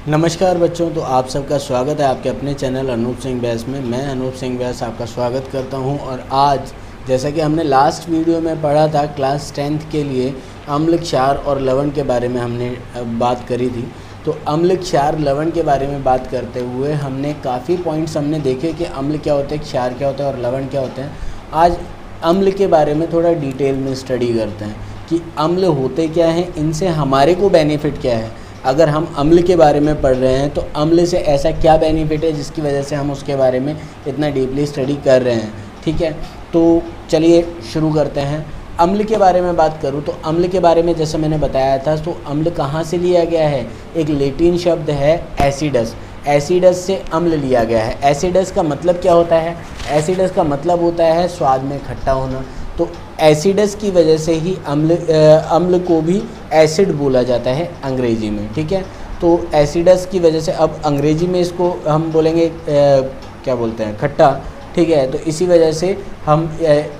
नमस्कार बच्चों, तो आप सबका स्वागत है आपके अपने चैनल अनूप सिंह व्यास में। मैं अनूप सिंह व्यास आपका स्वागत करता हूं। और आज जैसा कि हमने लास्ट वीडियो में पढ़ा था क्लास 10th के लिए अम्ल, क्षार और लवण के बारे में हमने बात करी थी। तो अम्ल, क्षार, लवण के बारे में बात करते हुए हमने काफ़ी पॉइंट्स हमने देखे कि अम्ल क्या होते हैं, क्षार क्या होता है और लवण क्या होते हैं। आज अम्ल के बारे में थोड़ा डिटेल में स्टडी करते हैं कि अम्ल होते क्या हैं, इनसे हमारे को बेनिफिट क्या है। अगर हम अम्ल के बारे में पढ़ रहे हैं तो अम्ल से ऐसा क्या बेनिफिट है जिसकी वजह से हम उसके बारे में इतना डीपली स्टडी कर रहे हैं। ठीक है, तो चलिए शुरू करते हैं। अम्ल के बारे में बात करूँ तो अम्ल के बारे में जैसे मैंने बताया था, तो अम्ल कहाँ से लिया गया है। एक लैटिन शब्द है एसिडस। एसिडस से अम्ल लिया गया है। एसिडस का मतलब क्या होता है? एसिडस का मतलब होता है स्वाद में खट्टा होना। तो एसिडस की वजह से ही अम्ल को भी एसिड बोला जाता है अंग्रेजी में। ठीक है, तो एसिडस की वजह से, अब अंग्रेजी में इसको हम बोलेंगे क्या बोलते हैं, खट्टा। ठीक है, तो इसी वजह से हम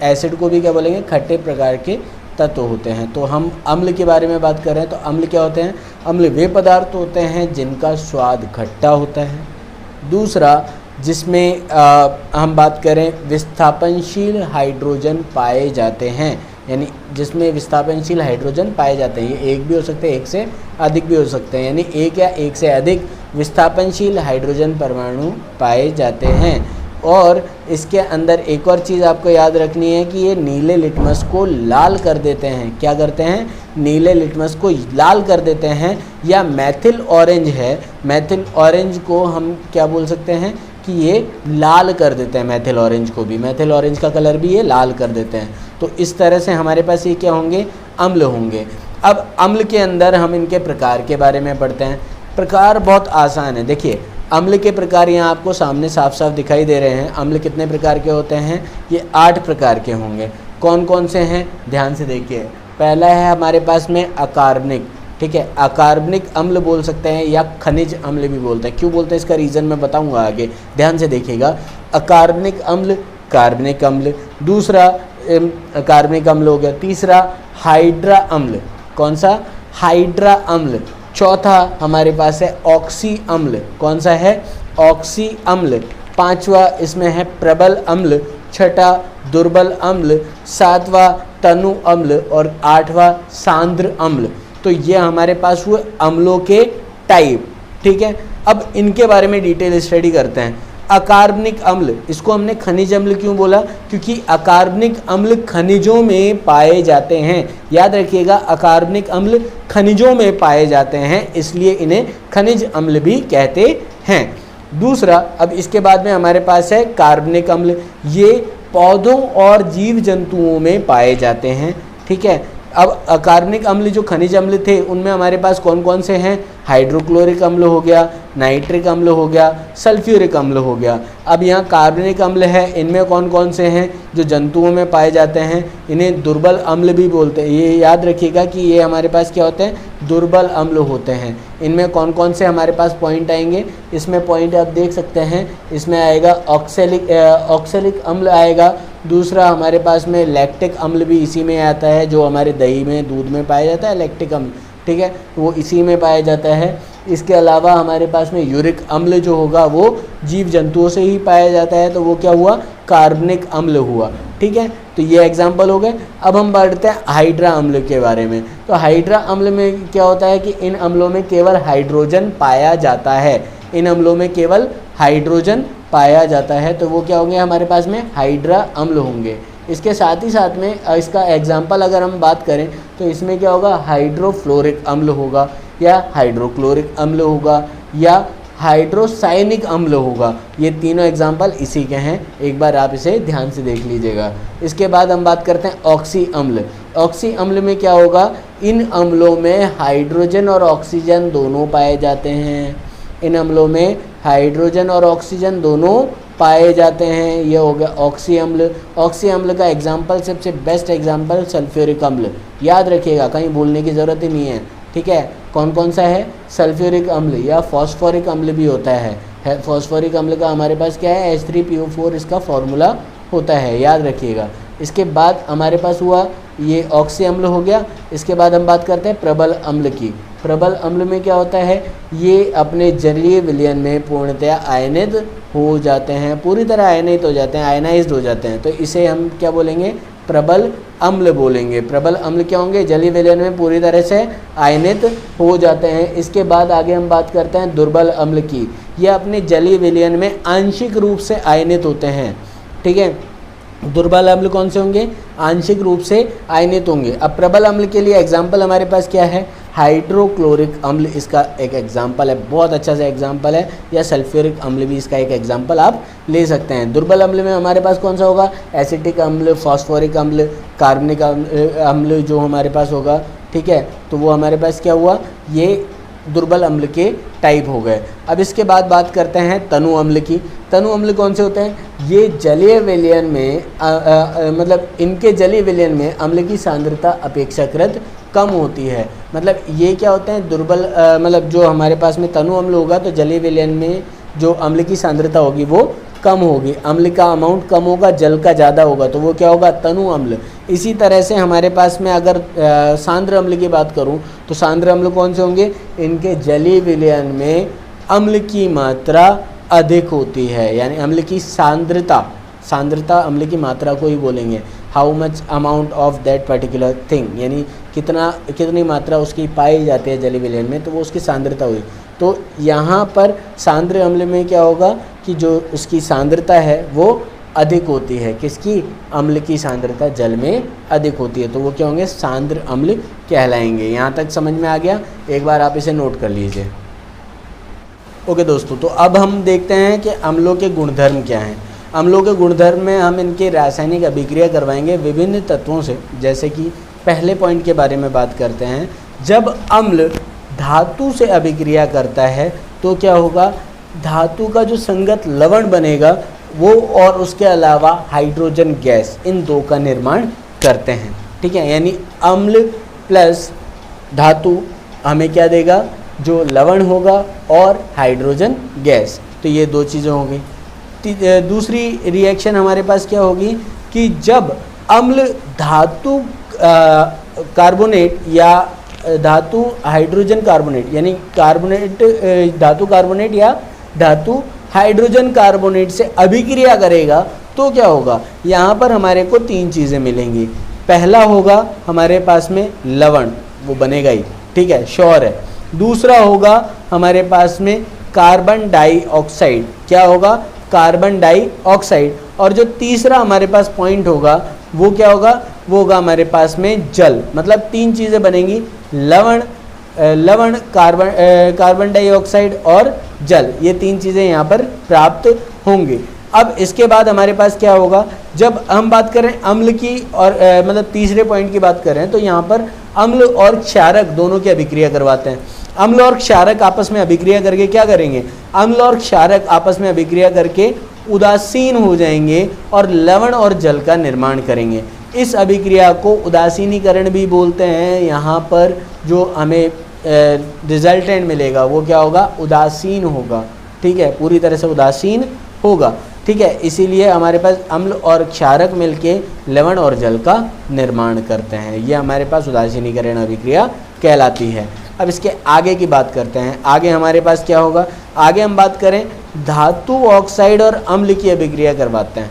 एसिड को भी क्या बोलेंगे, खट्टे प्रकार के तत्व होते हैं। तो हम अम्ल के बारे में बात कर रहे हैं, तो अम्ल क्या होते हैं? अम्ल वे पदार्थ होते हैं जिनका स्वाद खट्टा होता है। दूसरा, जिसमें हम बात करें विस्थापनशील हाइड्रोजन पाए जाते हैं, यानी जिसमें विस्थापनशील हाइड्रोजन पाए जाते हैं। ये एक भी हो सकते हैं, एक से अधिक भी हो सकते हैं, यानी एक या एक से अधिक विस्थापनशील हाइड्रोजन परमाणु पाए जाते हैं। और इसके अंदर एक और चीज़ आपको याद रखनी है कि ये नीले लिटमस को लाल कर देते हैं। क्या करते हैं? नीले लिटमस को लाल कर देते हैं। या मैथिल ऑरेंज है, मैथिल ऑरेंज को हम क्या बोल सकते हैं कि ये लाल कर देते हैं। मैथिल ऑरेंज को भी, मैथिल ऑरेंज का कलर भी ये लाल कर देते हैं। तो इस तरह से हमारे पास ये क्या होंगे, अम्ल होंगे। अब अम्ल के अंदर हम इनके प्रकार के बारे में पढ़ते हैं। प्रकार बहुत आसान है। देखिए, अम्ल के प्रकार यहाँ आपको सामने साफ साफ दिखाई दे रहे हैं। अम्ल कितने प्रकार के होते हैं? ये 8 प्रकार के होंगे। कौन कौन से हैं, ध्यान से देखिए। पहला है हमारे पास में अकार्बनिक। ठीक है, अकार्बनिक अम्ल बोल सकते हैं या खनिज अम्ल भी बोलते हैं। क्यों बोलते हैं इसका रीज़न मैं बताऊंगा आगे, ध्यान से देखिएगा। अकार्बनिक अम्ल, कार्बनिक अम्ल। दूसरा कार्बनिक अम्ल हो गया। तीसरा हाइड्रा अम्ल। कौन सा? हाइड्रा अम्ल। चौथा हमारे पास है ऑक्सी अम्ल। कौन सा है? ऑक्सी अम्ल। पांचवा इसमें है प्रबल अम्ल। छठा दुर्बल अम्ल। सातवां तनु अम्ल। और आठवां सांद्र अम्ल। तो ये हमारे पास हुए अम्लों के टाइप। ठीक है, अब इनके बारे में डिटेल स्टडी करते हैं। अकार्बनिक अम्ल, इसको हमने खनिज अम्ल क्यों बोला? क्योंकि अकार्बनिक अम्ल खनिजों में पाए जाते हैं। याद रखिएगा, अकार्बनिक अम्ल खनिजों में पाए जाते हैं, इसलिए इन्हें खनिज अम्ल भी कहते हैं। दूसरा, अब इसके बाद में हमारे पास है कार्बनिक अम्ल। ये पौधों और जीव जंतुओं में पाए जाते हैं। ठीक है, अब अकार्बनिक अम्ल जो खनिज अम्ल थे उनमें हमारे पास कौन कौन से हैं? हाइड्रोक्लोरिक अम्ल हो गया, नाइट्रिक अम्ल हो गया, सल्फ्यूरिक अम्ल हो गया। अब यहाँ कार्बनिक अम्ल है, इनमें कौन कौन से हैं जो जंतुओं में पाए जाते हैं? इन्हें दुर्बल अम्ल भी बोलते हैं। ये याद रखिएगा कि ये हमारे पास क्या होते हैं? दुर्बल अम्ल होते हैं। इनमें कौन कौन से हमारे पास पॉइंट आएंगे? इसमें पॉइंट आप देख सकते हैं, इसमें आएगा ऑक्सैलिक अम्ल आएगा। दूसरा हमारे पास में लैक्टिक अम्ल भी इसी में आता है, जो हमारे दही में, दूध में पाया जाता है लैक्टिक अम्ल। ठीक है, वो इसी में पाया जाता है। इसके अलावा हमारे पास में यूरिक अम्ल जो होगा वो जीव जंतुओं से ही पाया जाता है, तो वो क्या हुआ? कार्बनिक अम्ल हुआ। ठीक है, तो ये एग्जाम्पल हो गए। अब हम बढ़ते हैं हाइड्रा अम्ल के बारे में। तो हाइड्रा अम्ल में क्या होता है कि इन अम्लों में केवल हाइड्रोजन पाया जाता है। इन अम्लों में केवल हाइड्रोजन पाया जाता है, तो वो क्या होंगे हमारे पास में? हाइड्रा अम्ल होंगे। इसके साथ ही साथ में इसका एग्जाम्पल अगर हम बात करें तो इसमें क्या होगा? हाइड्रोफ्लोरिक अम्ल होगा, या हाइड्रोक्लोरिक अम्ल होगा, या हाइड्रोसायनिक अम्ल होगा। ये तीनों एग्जाम्पल इसी के हैं, एक बार आप इसे ध्यान से देख लीजिएगा। इसके बाद हम बात करते हैं ऑक्सी अम्ल। ऑक्सी अम्ल में क्या होगा? इन अम्लों में हाइड्रोजन और ऑक्सीजन दोनों पाए जाते हैं। इन अम्लों में हाइड्रोजन और ऑक्सीजन दोनों पाए जाते हैं। ये हो गया ऑक्सी अम्ल। ऑक्सी अम्ल का एग्जाम्पल, सबसे बेस्ट एग्जाम्पल सल्फ्यूरिक अम्ल। याद रखिएगा, कहीं भूलने की ज़रूरत ही नहीं है। ठीक है, कौन कौन सा है? सल्फ्यूरिक अम्ल, या फॉस्फोरिक अम्ल भी होता है। फॉस्फोरिक अम्ल का हमारे पास क्या है? H3PO4 इसका फॉर्मूला होता है, याद रखिएगा। इसके बाद हमारे पास हुआ ये ऑक्सी अम्ल हो गया। इसके बाद हम बात करते हैं प्रबल अम्ल की। प्रबल अम्ल में क्या होता है, ये अपने जलीय विलयन में पूर्णतया आयनित हो जाते हैं, पूरी तरह आयनित हो जाते हैं, आयनाइज्ड हो जाते हैं, तो इसे हम क्या बोलेंगे, प्रबल अम्ल बोलेंगे। प्रबल अम्ल क्या होंगे, जलीय विलयन में पूरी तरह से आयनित हो जाते हैं। इसके बाद आगे हम बात करते हैं दुर्बल अम्ल की। ये अपने जलीय विलयन में आंशिक रूप से आयनित होते हैं, ठीक है। दुर्बल अम्ल कौन से होंगे, आंशिक रूप से आयनित होंगे। अब प्रबल अम्ल के लिए एग्जाम्पल हमारे पास क्या है, हाइड्रोक्लोरिक अम्ल इसका एक एग्जाम्पल है, बहुत अच्छा सा एग्जाम्पल है, या सल्फ्यूरिक अम्ल भी इसका एक एग्जाम्पल आप ले सकते हैं। दुर्बल अम्ल में हमारे पास कौन सा होगा, एसिटिक अम्ल, फॉस्फोरिक अम्ल, कार्बनिक अम्ल जो हमारे पास होगा, ठीक है। तो वो हमारे पास क्या हुआ, ये दुर्बल अम्ल के टाइप हो गए। अब इसके बाद बात करते हैं तनु अम्ल की। तनु अम्ल कौन से होते हैं, ये जलीय विलयन में मतलब इनके जलीय विलयन में अम्ल की सांद्रता अपेक्षाकृत कम होती है। मतलब ये क्या होते हैं, दुर्बल मतलब जो हमारे पास में तनु अम्ल होगा तो जलीय विलयन में जो अम्ल की सांद्रता होगी वो कम होगी, अम्ल का अमाउंट कम होगा, जल का ज़्यादा होगा, तो वो क्या होगा, तनु अम्ल। इसी तरह से हमारे पास में अगर सांद्र अम्ल की बात करूं तो सांद्र अम्ल कौन से होंगे, इनके जलीय विलयन में अम्ल की मात्रा अधिक होती है, यानी अम्ल की सांद्रता, सांद्रता अम्ल की मात्रा को ही बोलेंगे, how much amount of that particular thing, यानी कितनी मात्रा उसकी पाई जाती है जलीय विलयन में, तो वो उसकी सांद्रता हुई। तो यहाँ पर सांद्र अम्ल में क्या होगा कि जो उसकी सांद्रता है वो अधिक होती है, किसकी, अम्ल की सांद्रता जल में अधिक होती है, तो वो क्या होंगे, सांद्र अम्ल कहलाएंगे। यहाँ तक समझ में आ गया, एक बार आप इसे नोट कर लीजिए। ओके दोस्तों, तो अब हम देखते हैं कि अम्लों के गुणधर्म क्या हैं। अम्लों के गुणधर्म में हम इनकी रासायनिक अभिक्रिया करवाएंगे विभिन्न तत्वों से। जैसे कि पहले पॉइंट के बारे में बात करते हैं, जब अम्ल धातु से अभिक्रिया करता है तो क्या होगा, धातु का जो संगत लवण बनेगा वो और उसके अलावा हाइड्रोजन गैस, इन दो का निर्माण करते हैं, ठीक है। यानी अम्ल प्लस धातु हमें क्या देगा, जो लवण होगा और हाइड्रोजन गैस, तो ये दो चीज़ें होंगी। दूसरी रिएक्शन हमारे पास क्या होगी कि जब अम्ल धातु कार्बोनेट या धातु हाइड्रोजन कार्बोनेट, यानी कार्बोनेट धातु कार्बोनेट या धातु हाइड्रोजन कार्बोनेट से अभिक्रिया करेगा, तो क्या होगा, यहाँ पर हमारे को तीन चीज़ें मिलेंगी। पहला होगा हमारे पास में लवण, वो बनेगा ही, ठीक है, श्योर है। दूसरा होगा हमारे पास में कार्बन डाइऑक्साइड, क्या होगा, कार्बन डाइऑक्साइड। और जो तीसरा हमारे पास पॉइंट होगा वो क्या होगा, वो होगा हमारे पास में जल। मतलब तीन चीज़ें बनेंगी, लवण कार्बन डाइऑक्साइड और जल, ये तीन चीज़ें यहाँ पर प्राप्त होंगी। अब इसके बाद हमारे पास क्या होगा, जब हम बात करें अम्ल की और मतलब तीसरे पॉइंट की बात करें तो यहाँ पर अम्ल और क्षारक दोनों की अभिक्रिया करवाते हैं। अम्ल और क्षारक आपस में अभिक्रिया करके क्या करेंगे, अम्ल और क्षारक आपस में अभिक्रिया करके उदासीन हो जाएंगे और लवण और जल का निर्माण करेंगे। इस अभिक्रिया को उदासीनीकरण भी बोलते हैं। यहाँ पर जो हमें रिजल्टेंट मिलेगा वो क्या होगा, उदासीन होगा, ठीक है, पूरी तरह से उदासीन होगा, ठीक है। इसीलिए हमारे पास अम्ल और क्षारक मिलके लवण और जल का निर्माण करते हैं, ये हमारे पास उदासीनीकरण अभिक्रिया कहलाती है। अब इसके आगे की बात करते हैं, आगे हमारे पास क्या होगा, आगे हम बात करें धातु ऑक्साइड और अम्ल की अभिक्रिया करवाते हैं।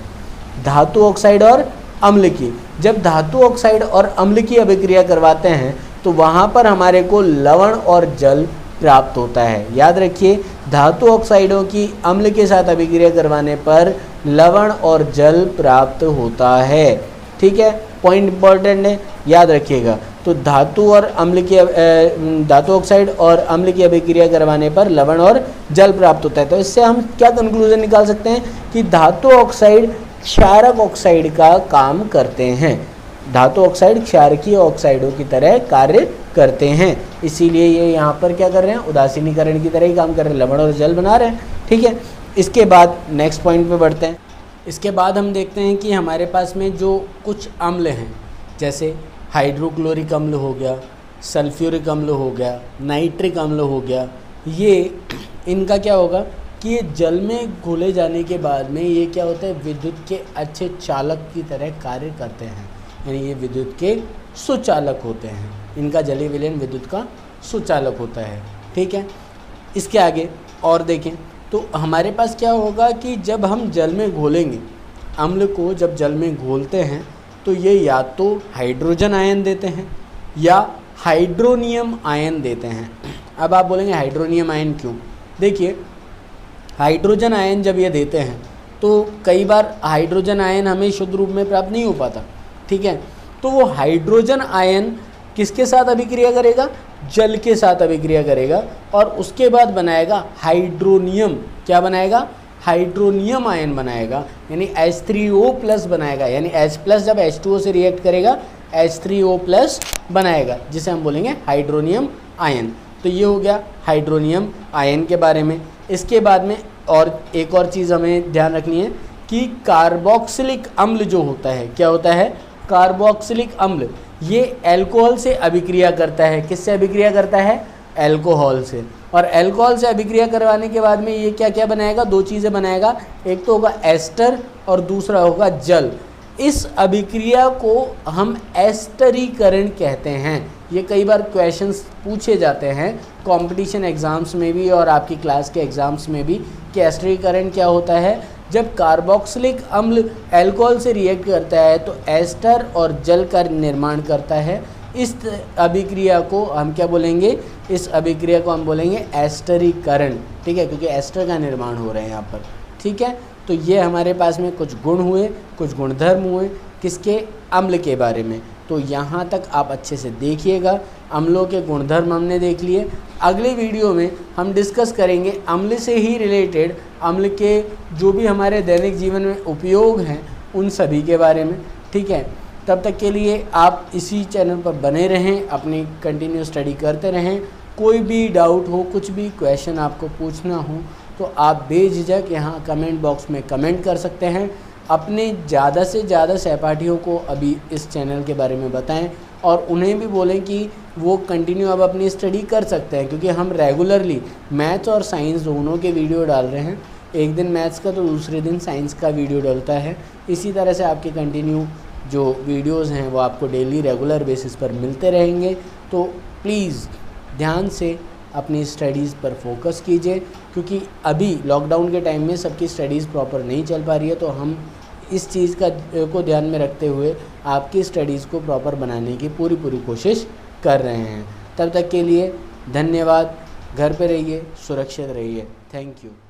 धातु ऑक्साइड और अम्ल की, जब धातु ऑक्साइड और अम्ल की अभिक्रिया करवाते हैं तो वहाँ पर हमारे को लवण और जल प्राप्त होता है। याद रखिए, धातु ऑक्साइडों की अम्ल के साथ अभिक्रिया करवाने पर लवण और जल प्राप्त होता है, ठीक है, पॉइंट इंपॉर्टेंट है, याद रखिएगा। तो धातु और अम्ल की धातु ऑक्साइड और अम्ल की अभिक्रिया करवाने पर लवण और जल प्राप्त होता है। तो इससे हम क्या कंक्लूजन निकाल सकते हैं कि धातु ऑक्साइड क्षारक ऑक्साइड का काम करते हैं। धातु ऑक्साइड क्षारकीय ऑक्साइडों की तरह कार्य करते हैं, इसीलिए ये यहाँ पर क्या कर रहे हैं, उदासीनीकरण की तरह ही काम कर रहे हैं, लवण और जल बना रहे हैं, ठीक है। इसके बाद नेक्स्ट पॉइंट पे बढ़ते हैं। इसके बाद हम देखते हैं कि हमारे पास में जो कुछ अम्ल हैं, जैसे हाइड्रोक्लोरिक अम्ल हो गया, सल्फ्यूरिक अम्ल हो गया, नाइट्रिक अम्ल हो गया, ये इनका क्या होगा कि ये जल में घोले जाने के बाद में ये क्या होता है, विद्युत के अच्छे चालक की तरह कार्य करते हैं, यानी ये विद्युत के सुचालक होते हैं। इनका जलीय विलयन विद्युत का सुचालक होता है। ठीक है, इसके आगे और देखें तो हमारे पास क्या होगा कि जब हम जल में घोलेंगे, अम्ल को जब जल में घोलते हैं तो ये या तो हाइड्रोजन आयन देते हैं या हाइड्रोनियम आयन देते हैं। अब आप बोलेंगे हाइड्रोनियम आयन क्यों? देखिए, हाइड्रोजन आयन जब ये देते हैं तो कई बार हाइड्रोजन आयन हमें शुद्ध रूप में प्राप्त नहीं हो पाता। ठीक है, तो वो हाइड्रोजन आयन किसके साथ अभिक्रिया करेगा? जल के साथ अभिक्रिया करेगा और उसके बाद बनाएगा हाइड्रोनियम। क्या बनाएगा? हाइड्रोनियम आयन बनाएगा, यानी H3O+ बनाएगा, यानी H+ जब H2O से रिएक्ट करेगा H3O+ बनाएगा, जिसे हम बोलेंगे हाइड्रोनियम आयन। तो ये हो गया हाइड्रोनियम आयन के बारे में। इसके बाद में और एक और चीज़ हमें ध्यान रखनी है कि कार्बोक्सिलिक अम्ल जो होता है, क्या होता है? कार्बोक्सिलिक अम्ल ये अल्कोहल से अभिक्रिया करता है। किससे अभिक्रिया करता है? अल्कोहल से। और अल्कोहल से अभिक्रिया करवाने के बाद में ये क्या क्या बनाएगा? दो चीज़ें बनाएगा, एक तो होगा एस्टर और दूसरा होगा जल। इस अभिक्रिया को हम एस्टरीकरण कहते हैं। ये कई बार क्वेश्चंस पूछे जाते हैं कंपटीशन एग्ज़ाम्स में भी और आपकी क्लास के एग्ज़ाम्स में भी कि एस्टरीकरण क्या होता है। जब कार्बोक्सिलिक अम्ल अल्कोहल से रिएक्ट करता है तो एस्टर और जल का निर्माण करता है। इस अभिक्रिया को हम क्या बोलेंगे? इस अभिक्रिया को हम बोलेंगे एस्टरीकरण। ठीक है, क्योंकि एस्टर का निर्माण हो रहा है यहाँ पर। ठीक है, तो ये हमारे पास में कुछ गुण हुए, कुछ गुणधर्म हुए किसके? अम्ल के बारे में। तो यहाँ तक आप अच्छे से देखिएगा। अम्लों के गुणधर्म हमने देख लिए। अगले वीडियो में हम डिस्कस करेंगे अम्ल से ही रिलेटेड, अम्ल के जो भी हमारे दैनिक जीवन में उपयोग हैं उन सभी के बारे में। ठीक है, तब तक के लिए आप इसी चैनल पर बने रहें, अपनी कंटिन्यू स्टडी करते रहें। कोई भी डाउट हो, कुछ भी क्वेश्चन आपको पूछना हो तो आप बेझिझक यहाँ कमेंट बॉक्स में कमेंट कर सकते हैं। अपने ज़्यादा से ज़्यादा सहपाठियों को अभी इस चैनल के बारे में बताएं और उन्हें भी बोलें कि वो कंटिन्यू अब अपनी स्टडी कर सकते हैं, क्योंकि हम रेगुलरली मैथ्स और साइंस दोनों के वीडियो डाल रहे हैं। एक दिन मैथ्स का तो दूसरे दिन साइंस का वीडियो डलता है। इसी तरह से आपके कंटिन्यू जो वीडियोस हैं वो आपको डेली रेगुलर बेसिस पर मिलते रहेंगे। तो प्लीज़ ध्यान से अपनी स्टडीज़ पर फोकस कीजिए, क्योंकि अभी लॉकडाउन के टाइम में सबकी स्टडीज़ प्रॉपर नहीं चल पा रही है। तो हम इस चीज़ को ध्यान में रखते हुए आपकी स्टडीज़ को प्रॉपर बनाने की पूरी कोशिश कर रहे हैं। तब तक के लिए धन्यवाद। घर पे रहिए, सुरक्षित रहिए। Thank you.